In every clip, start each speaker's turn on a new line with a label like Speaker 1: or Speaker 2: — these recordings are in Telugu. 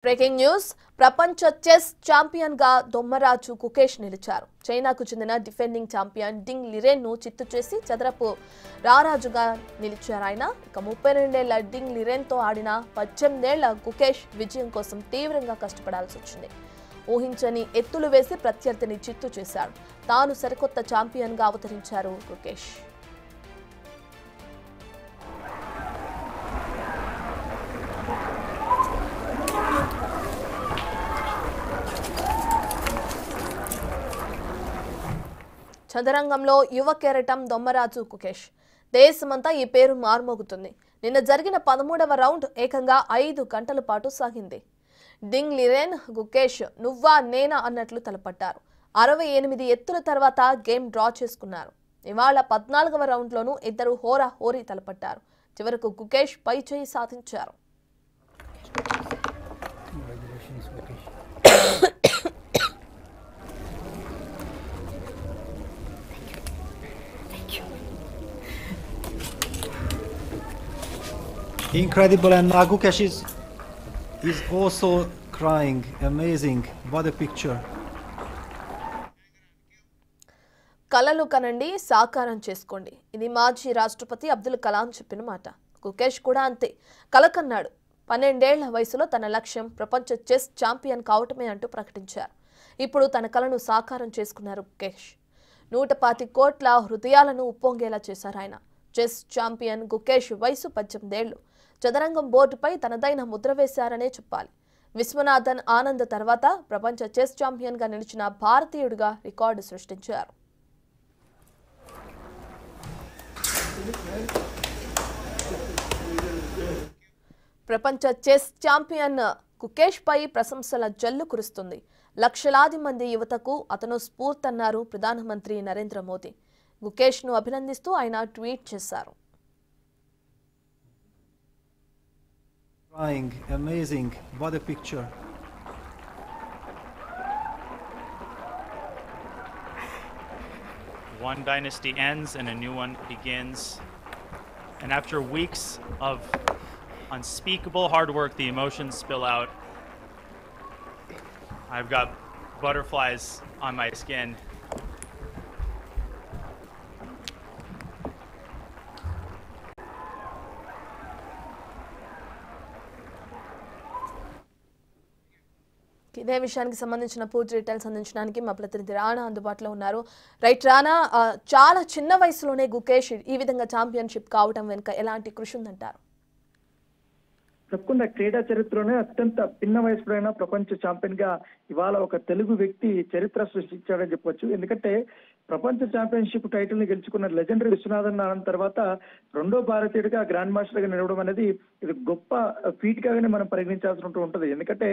Speaker 1: బ్రేకింగ్ న్యూస్ ప్రపంచ చెస్ ఛాంపియన్ గా దొమ్మరాజు గుకేష్ నిలిచారు. చైనాకు చెందిన డిఫెండింగ్ ఛాంపియన్ డింగ్ లిరెన్ ను చిత్తు చేసి చదరపు రారాజుగా నిలిచారు ఆయన. 32 ఏళ్ల డింగ్ లిరెన్ తో ఆడిన 18 ఏళ్ల గుకేష్ విజయం కోసం తీవ్రంగా కష్టపడాల్సి వచ్చింది. ఊహించని ఎత్తులు వేసి ప్రత్యర్థిని చిత్తు చేశాడు. తాను సరికొత్త ఛాంపియన్ గా అవతరించారు గుకేష్. చదరంగంలో యువ కెరటం దొమ్మరాజు గుకేష్. దేశమంతా ఈ పేరు మార్మోగుతుంది. నిన్న జరిగిన 13వ రౌండ్ ఏకంగా 5 గంటల పాటు సాగింది. డింగ్ లిరెన్ గుకేష్ నువ్వా నేనా అన్నట్లు తలపట్టారు. 68 ఎత్తుల తర్వాత గేమ్ డ్రా చేసుకున్నారు. ఇవాళ 14వ రౌండ్లోనూ ఇద్దరు హోరీ తలపట్టారు. చివరకు గుకేష్ పై చేయి సాధించారు.
Speaker 2: Incredible, and Gukesh is also crying. Amazing. What a picture.
Speaker 1: కలలు కనండి, సాకారం చేసుకోండి. ఇది మాజీ రాష్ట్రపతి అబ్దుల్ కలాం చెప్పిన మాట. గుకేష్ కూడా అంతే కలకన్నాడు. 12 ఏళ్ల వయసులో తన లక్ష్యం ప్రపంచ చెస్ ఛాంపియన్ కావటమే అంటూ ప్రకటించారు. ఇప్పుడు తన కలను సాకారం చేసుకున్నారు గుకేష్. 125 కోట్ల హృదయాలను ఉప్పొంగేలా చేశారు ఆయన. చెస్ ఛాంపియన్ గుకేష్ వయసు 18 ఏళ్లు. చదరంగం బోర్డుపై తనదైన ముద్ర వేశారనే చెప్పాలి. విశ్వనాథన్ ఆనంద్ తర్వాత ప్రపంచ చెస్ ఛాంపియన్ గా నిలిచిన భారతీయుడిగా రికార్డు సృష్టించారు. ప్రపంచ చెస్ ఛాంపియన్ గుకేష్ పై ప్రశంసల జల్లు కురుస్తుంది. లక్షలాది మంది యువతకు అతను స్ఫూర్తన్నారు ప్రధానమంత్రి నరేంద్ర మోదీ. గుకేష్ ను అభినందిస్తూ ఆయన ట్వీట్ చేశారు.
Speaker 2: Crying. Amazing. What a picture.
Speaker 3: One dynasty ends and a new one begins. And after weeks of unspeakable hard work, the emotions spill out. I've got butterflies on my skin.
Speaker 1: ఇదే విషయానికి సంబంధించిన పూర్తి డీటెయిల్స్ అందించడానికి మా ప్రతినిధి రాణా అందుబాటులో ఉన్నారు. రైట్ రాణా, చాలా చిన్న వయసులోనే గుకేష్ ఈ విధంగా ఛాంపియన్షిప్ కావడం వెనుక ఎలాంటి కృషి ఉందంటారు?
Speaker 4: తప్పకుండా క్రీడా చరిత్రలోనే అత్యంత పిన్న వయసులోనే ప్రపంచ ఛాంపియన్ గా ఇవాళ ఒక తెలుగు వ్యక్తి చరిత్ర సృష్టించాడని చెప్పొచ్చు. ఎందుకంటే ప్రపంచ ఛాంపియన్షిప్ టైటిల్ ని గెలుచుకున్న లెజెండరీ విశ్వనాథన్ ఆనంద్ తర్వాత రెండో భారతీయుడిగా గ్రాండ్ మాస్టర్ గా నిలవడం అనేది ఇది గొప్ప ఫీట్ గానే మనం పరిగణించాల్సి ఉంటుంది. ఎందుకంటే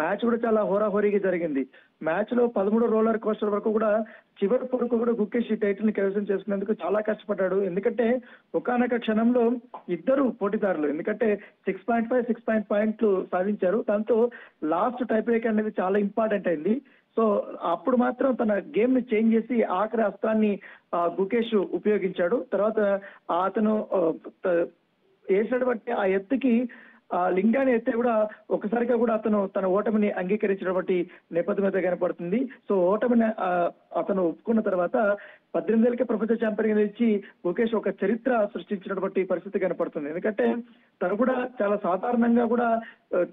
Speaker 4: మ్యాచ్ కూడా చాలా హోరాహోరీగా జరిగింది. మ్యాచ్ లో 13 రోలర్ కోస్టర్ వరకు కూడా చివరి వరకు కూడా గుకేష్ ఈ టైటిల్ ని కైవసం చేసుకునేందుకు చాలా కష్టపడ్డాడు. ఎందుకంటే ఒకానొక క్షణంలో ఇద్దరు పోటీదారులు ఎందుకంటే 6.5, 6 పాయింట్లు సాధించారు. దాంతో లాస్ట్ టై బ్రేక్ అనేది చాలా ఇంపార్టెంట్ అయింది. సో అప్పుడు మాత్రం తన గేమ్ ని చేంజ్ చేసి ఆఖరి అస్త్రాన్ని గుకేష్ ఉపయోగించాడు. తర్వాత అతను వేసినటువంటి ఆ ఎత్తుకి లింగాన్ని ఎత్తే కూడా ఒకసారిగా కూడా అతను తన ఓటమిని అంగీకరించినటువంటి నేపథ్యం అయితే కనపడుతుంది. సో ఓటమిని అతను ఒప్పుకున్న తర్వాత 18 ఏళ్ళకి ప్రపంచ ఛాంపియన్ ఇచ్చి గుకేష్ ఒక చరిత్ర సృష్టించినటువంటి పరిస్థితి కనపడుతుంది. ఎందుకంటే తను కూడా చాలా సాధారణంగా కూడా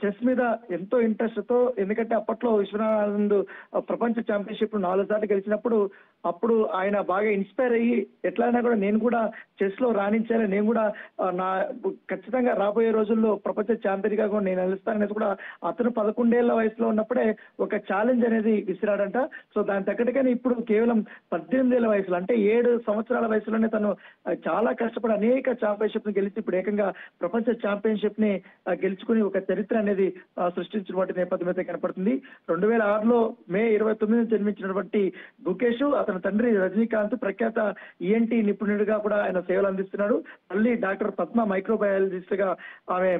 Speaker 4: చెస్ మీద ఎంతో ఇంట్రెస్ట్ తో, ఎందుకంటే అప్పట్లో విశ్వనాథ్ ప్రపంచ ఛాంపియన్షిప్ 4 సార్లు గెలిచినప్పుడు అప్పుడు ఆయన బాగా ఇన్స్పైర్ అయ్యి ఎట్లయినా కూడా నేను కూడా చెస్ లో రాణించాలి, నేను కూడా నా ఖచ్చితంగా రాబోయే రోజుల్లో ప్రపంచ ఛాంపియన్ గా కూడా నేను నిలుస్తాననేది కూడా అతను 11 ఏళ్ల వయసులో ఉన్నప్పుడే ఒక ఛాలెంజ్ అనేది విసిరాడంట. సో దాని తగ్గట్టుగానే ఇప్పుడు కేవలం 18 ఏళ్ల వయసులో అంటే 7 సంవత్సరాల వయసులోనే తను చాలా కష్టపడి అనేక ఛాంపియన్షిప్ ని గెలిచి ఇప్పుడు ఏకంగా ప్రపంచ ఛాంపియన్షిప్ ని గెలుచుకుని ఒక చరిత్ర అనేది సృష్టించినటువంటి నేపథ్యం అయితే కనపడుతుంది. 2006లో మే 29 జన్మించినటువంటి గుకేష్ అతని తండ్రి రజనీకాంత్ ప్రఖ్యాత ఈఎన్టీ నిపుణుడిగా కూడా ఆయన సేవలు అందిస్తున్నాడు. తల్లి డాక్టర్ పద్మ మైక్రోబయాలజిస్ట్ గా ఆమె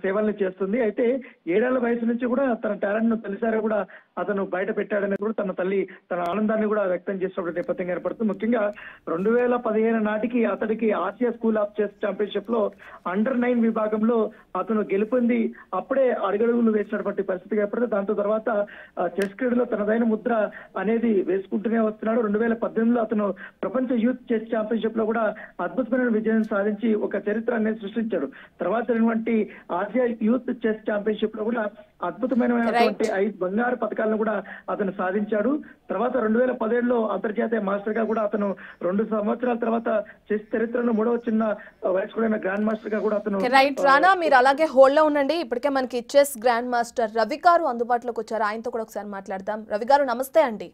Speaker 4: సేవల్ని చేస్తుంది. అయితే 7 ఏళ్ల వయసు నుంచి కూడా తన టాలెంట్ ను తొలిసారి కూడా అతను బయట పెట్టాడనేది కూడా తన తల్లి తన ఆనందాన్ని కూడా వ్యక్తం చేసినప్పుడు నేపథ్యం ఏర్పడుతుంది. ముఖ్యంగా 2015 నాటికి అతడికి Asia school of chess championship లో అండర్ అండర్-9 విభాగంలో అతను గెలుపొంది అప్పుడే అడుగడుగులు వేసినటువంటి పరిస్థితి ఏర్పడింది. దాంతో తర్వాత చెస్ క్రీడలో తనదైన ముద్ర అనేది వేసుకుంటూనే వస్తున్నాడు. 2018లో అతను ప్రపంచ యూత్ చెస్ ఛాంపియన్షిప్ లో కూడా అద్భుతమైన విజయం సాధించి ఒక చరిత్ర అనేది సృష్టించాడు. తర్వాత ఆసియా యూత్ చెస్ ఛాంపియన్షిప్ లో కూడా అద్భుతమైనటువంటి 5 బంగారు పథకాలను కూడా అతను సాధించాడు. తర్వాత 2017లో అంతర్జాతీయ మాస్టర్ గా కూడా అతను 2 సంవత్సరాల తర్వాత చెస్ చరిత్రలో 3వ చిన్న వయస్కుడైన గ్రాండ్ మాస్టర్ గా కూడా అతను.
Speaker 1: రైట్ రానా, మీరు అలాగే హోల్డ్ లో ఉండండి. ఇప్పటికే మనకి చెస్ గ్రాండ్ మాస్టర్ రవి గారు అందుబాటులోకి వచ్చారు. ఆయనతో కూడా ఒకసారి మాట్లాడదాం. రవి గారు నమస్తే అండి.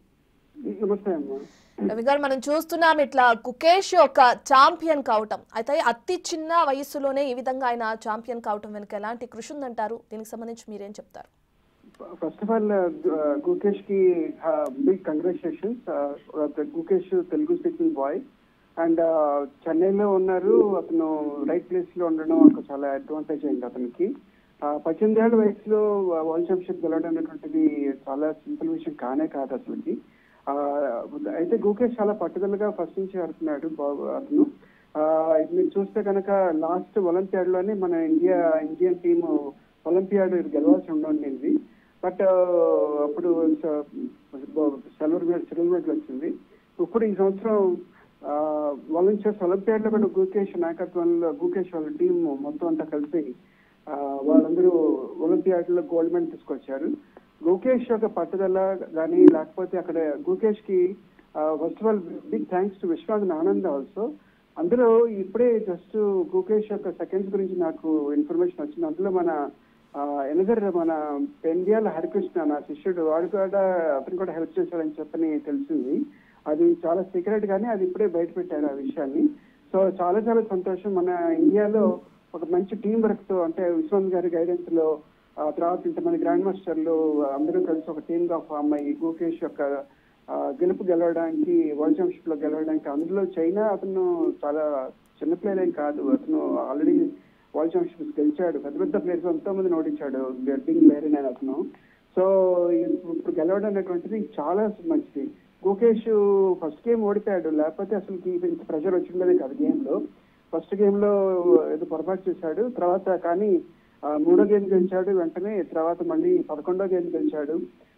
Speaker 1: రవి గారు, మనం చూస్తున్నాం ఇట్లా గుకేష్ ఒక ఛాంపియన్ కావటం, అయితే అతి చిన్న వయసులోనే ఈ విధంగా ఆయన ఛాంపియన్ కావటం వెనుక ఎలాంటి కృషి ఉందంటారు? దీనికి సంబంధించి మీరేం చెప్తారు?
Speaker 5: ఫస్ట్ ఆఫ్ ఆల్ గుకేష్ కి big congratulations. Gukesh Telugu speaking boy and చెన్నైలో ఉన్నారు. అతను రైట్ ప్లేస్ లో ఉండడం ఒక చాలా అడ్వాంటేజ్ అయింది అతనికి. 18 ఏళ్ల వయసులో వరల్డ్ ఛాంపియన్షిప్ గెలవడం అనేటువంటిది చాలా సింపుల్ విషయం కానే కాదు అసలుకి. అయితే గుకేష్ చాలా పట్టుదలగా ఫస్ట్ నుంచి ఆడుతున్నాడు అతను. మీరు చూస్తే కనుక లాస్ట్ ఒలింపియాడ్ లోనే మన ఇండియన్ టీమ్ ఒలింపియాడ్ గెలవాల్సి ఉండింది. బట్ అప్పుడు సిల్వర్ మెడల్ వచ్చింది. ఇప్పుడు ఈ సంవత్సరం ఒలింపియాడ్ లో కూడా గుకేష్ నాయకత్వంలో గుకేష్ వాళ్ళ టీం మొత్తం అంతా కలిసి వాళ్ళందరూ ఒలింపియాడ్ లో గోల్డ్ మెడల్ తీసుకొచ్చారు. గుకేష్ యొక్క పట్టుదల కానీ లేకపోతే అక్కడ గుకేష్ కి first of all big thanks to Viswanathan Anand also. అందులో ఇప్పుడే జస్ట్ గుకేష్ యొక్క సెకండ్స్ గురించి నాకు ఇన్ఫర్మేషన్ వచ్చింది. అందులో మన మన పెండియాల హరికృష్ణ నా శిష్యుడు వాడు కూడా అతను కూడా హెల్ప్ చేశాడని చెప్పని తెలిసింది. అది చాలా సీక్రెట్ గానీ అది ఇప్పుడే బయట పెట్టారు ఆ విషయాన్ని. సో చాలా చాలా సంతోషం. మన ఇండియాలో ఒక మంచి టీం వర్క్ తో, అంటే విశ్వనాథ్ గారి గైడెన్స్ లో తర్వాత ఇంతమంది గ్రాండ్ మాస్టర్లు అందరూ కలిసి ఒక టీమ్ గా ఫామ్ అయ్యి గుకేష్ యొక్క గెలవడానికి వరల్డ్ ఛాంపియన్షిప్ లో గెలవడానికి, అందులో చైనా అతను చాలా చిన్న ప్లేయర్ ఏం కాదు. అతను ఆల్రెడీ వరల్డ్ ఛాంపియన్షిప్ గెలిచాడు. పెద్ద పెద్ద ప్లేయర్స్ ఎంతో మందిని ఓడించాడు బిగ్ ప్లేయర్ అయిన అతను. సో ఇప్పుడు గెలవడం అనేటువంటిది చాలా మంచిది. గుకేష్ ఫస్ట్ గేమ్ ఓడిపోయాడు, లేకపోతే అసలు ఇంత ప్రెషర్ వచ్చిండేది కాదు గేమ్ లో. ఫస్ట్ గేమ్ లో ఏదో పొరపాటు చేశాడు, తర్వాత కానీ 3వ గేమ్ గెలిచాడు వెంటనే. తర్వాత మళ్ళీ 11వ గేమ్ గెలిచాడు,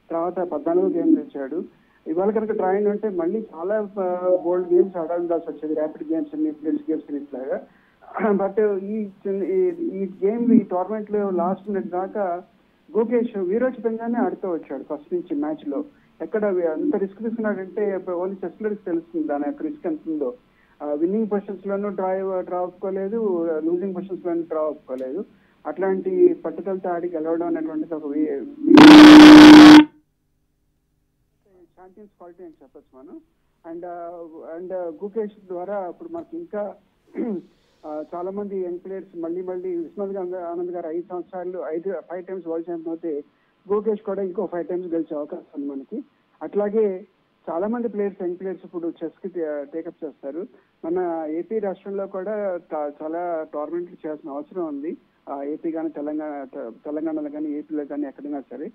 Speaker 5: తర్వాత 14వ గేమ్ గెలిచాడు. ఇవాళ కనుక డ్రాయింగ్ అంటే మళ్ళీ చాలా బోల్డ్ గేమ్స్ ఆడాల్సి వచ్చేది, ర్యాపిడ్ గేమ్స్ అన్ని, ప్లేస్ గేమ్స్ ఇట్లాగా. బట్ ఈ గేమ్ ఈ టోర్నమెంట్ లో లాస్ట్ మినిట్ దాకా గుకేష్ వీరోచితంగానే ఆడుతూ వచ్చాడు ఫస్ట్ నుంచి మ్యాచ్ లో. ఎక్కడ అంత రిస్క్ తీసుకున్నాడంటే ఓన్లీ చెస్ లో తెలుస్తుంది దాని యొక్క రిస్క్ ఎంత ఉందో. విన్నింగ్ పొజిషన్స్ లోనూ డ్రా అవ్వుకోలేదు, లూజింగ్ పొజిషన్స్ లోనూ డ్రా అవ్వుకోలేదు. అట్లాంటి పట్టుదలతో ఆడి గెలవడం అనేటువంటిది ఒక ఛాంపియన్స్ క్వాలిటీ అని చెప్పచ్చు మనం. అండ్ గుకేష్ ద్వారా ఇప్పుడు మనకి ఇంకా చాలా మంది యంగ్ ప్లేయర్స్ మళ్ళీ విశ్వనాథ్ ఆనంద్ గారు 5 సంవత్సరాలు 5 టైమ్స్ వరల్డ్ ఛాంపియన్ అయితే గుకేష్ కూడా ఇంకో 5 టైమ్స్ గెలిచే అవకాశం ఉంది మనకి. అట్లాగే చాలా మంది యంగ్ ప్లేయర్స్ ఇప్పుడు చెస్ కి టేకప్ చేస్తారు. మన ఏపీ రాష్ట్రంలో కూడా చాలా టోర్నమెంట్లు చేయాల్సిన అవసరం ఉంది. ఏపీ కానీ తెలంగాణలో కానీ ఏపీలో కానీ ఎక్కడైనా సరే.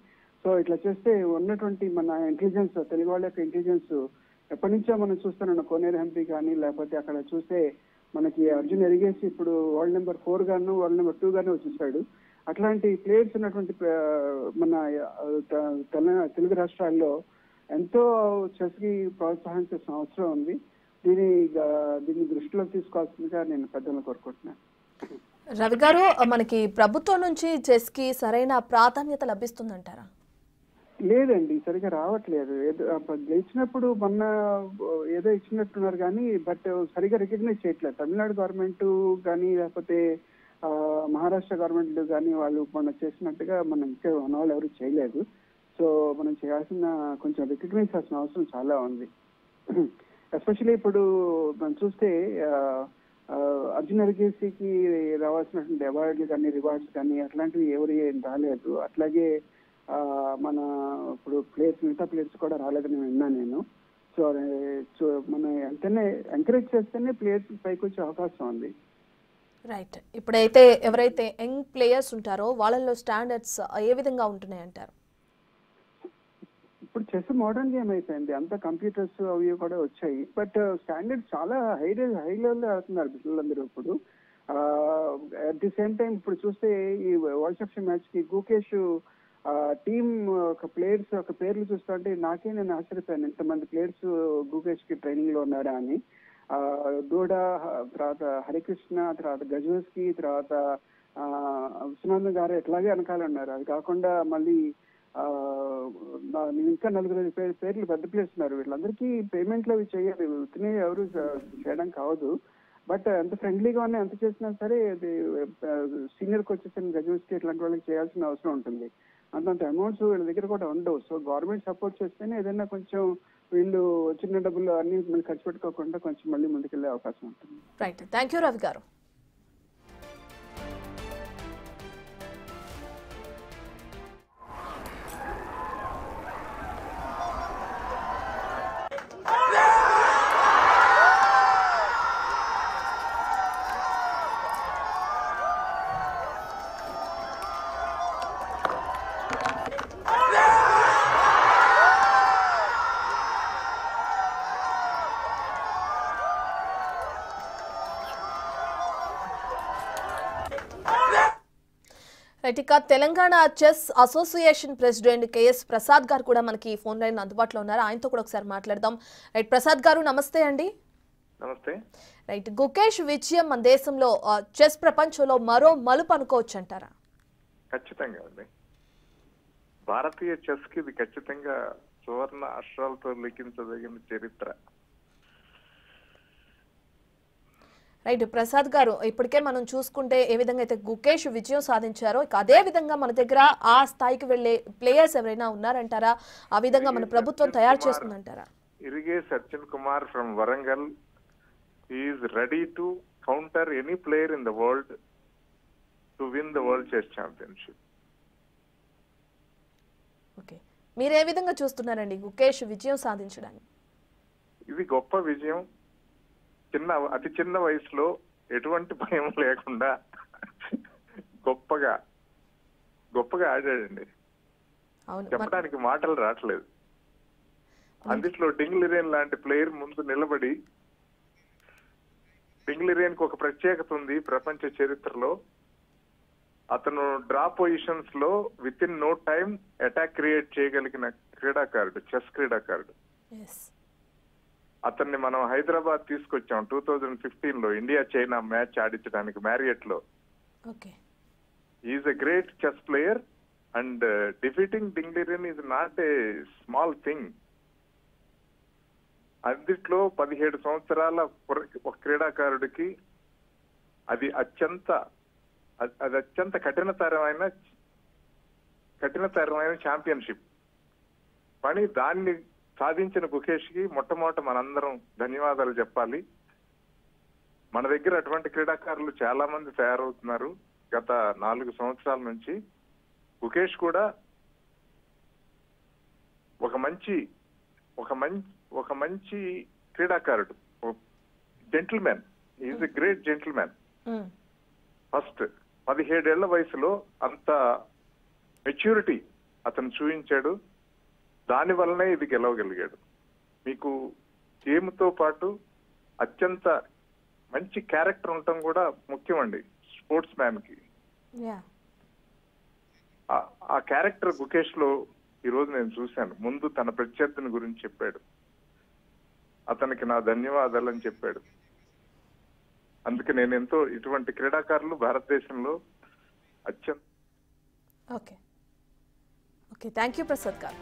Speaker 5: సో ఇట్లా చేస్తే ఉన్నటువంటి మన ఇంటెలిజెన్స్, తెలుగు వాళ్ళ యొక్క ఇంటెలిజెన్స్ ఎప్పటి నుంచో మనం చూస్తున్నాం. కోనేరు హంపి కానీ లేకపోతే అక్కడ చూస్తే మనకి అర్జున్ ఎరిగేసి ఇప్పుడు వరల్డ్ నెంబర్ 4 గాను వరల్డ్ నెంబర్ 2 గాను వచ్చేసాడు. అట్లాంటి ప్లేయర్స్ ఉన్నటువంటి మన తెలుగు రాష్ట్రాల్లో ఎంతో చెస్ కి ప్రోత్సాహం చేసిన అవసరం ఉంది. దీన్ని దృష్టిలో తీసుకోవాల్సిందిగా నేను పెద్దలను కోరుకుంటున్నాను.
Speaker 1: రవి గారు, మనకి ప్రభుత్వం నుంచి చెస్ కి సరైన ప్రాధాన్యత లభిస్తుందంటారా?
Speaker 5: లేదండి, సరిగా రావట్లేదు. గెలిచినప్పుడు మొన్న ఏదో ఇచ్చినట్టున్నారు కానీ బట్ సరిగా రికగ్నైజ్ చేయట్లేదు. తమిళనాడు గవర్నమెంట్ కానీ లేకపోతే మహారాష్ట్ర గవర్నమెంట్ కానీ వాళ్ళు మొన్న చేసినట్టుగా మనం ఇంకా మన వాళ్ళు ఎవరు చేయలేదు. సో మనం చేయాల్సిన కొంచెం రికగ్నైజ్ చేయాల్సిన అవసరం చాలా ఉంది. ఎస్పెషల్లీ ఇప్పుడు మనం చూస్తే అర్జున్ ఎరిగేసికి రావాల్సినటువంటి అవార్డులు కానీ రివార్డ్స్ కానీ అట్లాంటివి ఎవరు ఏం రాలేదు. అట్లాగే మన ఇప్పుడు మిగతా ప్లేయర్స్ కూడా రాలేదని విన్నాను నేను. సో మనం వెంటనే ఎంకరేజ్ చేస్తేనే ప్లేయర్స్ పైకి వచ్చే అవకాశం ఉంది.
Speaker 1: రైట్. ఇప్పుడైతే ఎవరైతే యంగ్ ప్లేయర్స్ ఉంటారో వాళ్ళల్లో స్టాండర్డ్స్ ఏ విధంగా ఉంటున్నాయి అంటారు?
Speaker 5: ఇప్పుడు చెస్ మోడర్న్ గేమ్ అయిపోయింది, అంతా కంప్యూటర్స్ అవి కూడా వచ్చాయి. బట్ స్టాండర్డ్స్ చాలా హై లెవెల్లో ఆడుతున్నారు పిల్లలందరూ ఇప్పుడు. అట్ ది సేమ్ టైం ఇప్పుడు చూస్తే ఈ వరల్డ్ కప్ మ్యాచ్ కి గుకేష్ టీమ్ ఒక ప్లేయర్స్ ఒక పేర్లు చూస్తుంటే నేను ఆశ్చర్యపోయాను, ఇంతమంది ప్లేయర్స్ గుకేష్ కి ట్రైనింగ్ లో ఉన్నారా అని. దూడ, తర్వాత హరికృష్ణ, తర్వాత గజోస్కి, తర్వాత విశ్వనాథన్ గారు ఎట్లాగే వెనకాల ఉన్నారు. అది కాకుండా మళ్ళీ ఇంకా 4 పేర్లు పెద్ద ప్లేయర్స్ ఉన్నారు. వీళ్ళందరికీ పేమెంట్లు అవి చేయాలి, ఉత్తినే ఎవరు చేయడం కావదు. బట్ ఎంత ఫ్రెండ్లీగా ఉన్నా ఎంత చేసినా సరే అది సీనియర్ కోచెస్ అండ్ గజోస్కి ఇట్లాంటి వాళ్ళకి చేయాల్సిన అవసరం ఉంటుంది. అంతంత అమౌంట్స్ వీళ్ళ దగ్గర కూడా ఉండవు. సో గవర్నమెంట్ సపోర్ట్ చేస్తేనే ఏదైనా కొంచెం వీళ్ళు చిన్న డబ్బులు అన్ని మళ్ళీ ఖర్చు పెట్టుకోకుండా కొంచెం మళ్ళీ ముందుకెళ్లే అవకాశం ఉంటుంది.
Speaker 1: రైట్, థ్యాంక్ యూ రవి గారు. రైట్, ఇక Telangana chess association president KS Prasad గారు కూడా మనకి ఫోన్ లైన్ అందుబాటులో ఉన్నారు. ఆయనతో కూడా ఒకసారి మాట్లాడదాం. రైట్, ప్రసాద్ గారు నమస్తే అండి.
Speaker 6: నమస్తే.
Speaker 1: రైట్, గుకేష్ విజయం మన దేశంలో చెస్ ప్రపంచంలో మరో మలుపు అనుకోవచ్చు అంటారా?
Speaker 6: ఖచ్చితంగా అండి. భారతీయ చెస్ కి ఇది ఖచ్చితంగా సువర్ణ అక్షరాలతో లిఖించదగిన చరిత్ర.
Speaker 1: రైట్, ప్రసాద్ గారు, ఇప్పటికే మనం చూసుకుంటే ఏ విధంగా అయితే గుకేష్ విజయం సాధించారో ఇక అదే విధంగా మన దగ్గర ఆ స్థాయికి వెళ్లే ప్లేయర్స్ ఎవరైనా ఉన్నారంటారా? ఆ విధంగా మన ప్రభుత్వం తయారు చేస్తుందంటారా?
Speaker 6: ఇరిగే Sachin Kumar from Warangal is ready to counter any player in the world to win the world chess championship.
Speaker 1: Okay, మీరు ఏ విధంగా చూస్తున్నారండి గుకేష్ విజయం సాధించడానికి?
Speaker 6: ఇది గొప్ప విజయం. అతి చిన్న వయసులో ఎటువంటి భయం లేకుండా గొప్పగా ఆడాడండి. చెప్పడానికి మాటలు రావట్లేదు. అందులో డింగ్ లిరేన్ లాంటి ప్లేయర్ ముందు నిలబడి, డింగ్ లిరేన్ కు ఒక ప్రత్యేకత ఉంది ప్రపంచ చరిత్రలో. అతను డ్రా పొజిషన్స్ లో within no time attack create చేయగలిగిన క్రీడాకారుడు, చెస్ క్రీడాకారుడు. అతన్ని మనం హైదరాబాద్ తీసుకొచ్చాం 2015 లో ఇండియా చైనా మ్యాచ్ ఆడించడానికి మ్యారియట్ లో. Is a great chess player and defeating Ding Liren is not a small thing. అందుట్లో 17 సంవత్సరాల ఒక క్రీడాకారుడికి అది అత్యంత కఠినతరమైన ఛాంపియన్షిప్ పని. దాన్ని సాధించిన గుకేష్ కి మొట్టమొదట మనందరం ధన్యవాదాలు చెప్పాలి. మన దగ్గర అటువంటి క్రీడాకారులు చాలా మంది తయారవుతున్నారు గత 4 సంవత్సరాల నుంచి. గుకేష్ కూడా ఒక మంచి క్రీడాకారుడు, gentlemen. Is a great gentlemen. First 17 ఏళ్ల వయసులో అంత మెచ్యూరిటీ అతను చూపించాడు. దాని వల్లనే ఇది గెలవగలిగాడు. మీకు గేమ్తో పాటు అత్యంత మంచి క్యారెక్టర్ ఉండటం కూడా ముఖ్యం అండి స్పోర్ట్స్ మ్యాన్ కి. ఆ క్యారెక్టర్ గుకేష్ లో ఈ రోజు నేను చూశాను. ముందు తన ప్రత్యర్థిని గురించి చెప్పాడు, అతనికి నా ధన్యవాదాలు అని చెప్పాడు. అందుకే నేను ఎంతో ఇటువంటి క్రీడాకారులు భారతదేశంలో అత్యంత.
Speaker 1: ఓకే, థ్యాంక్ యూ ప్రసాద్ గారు.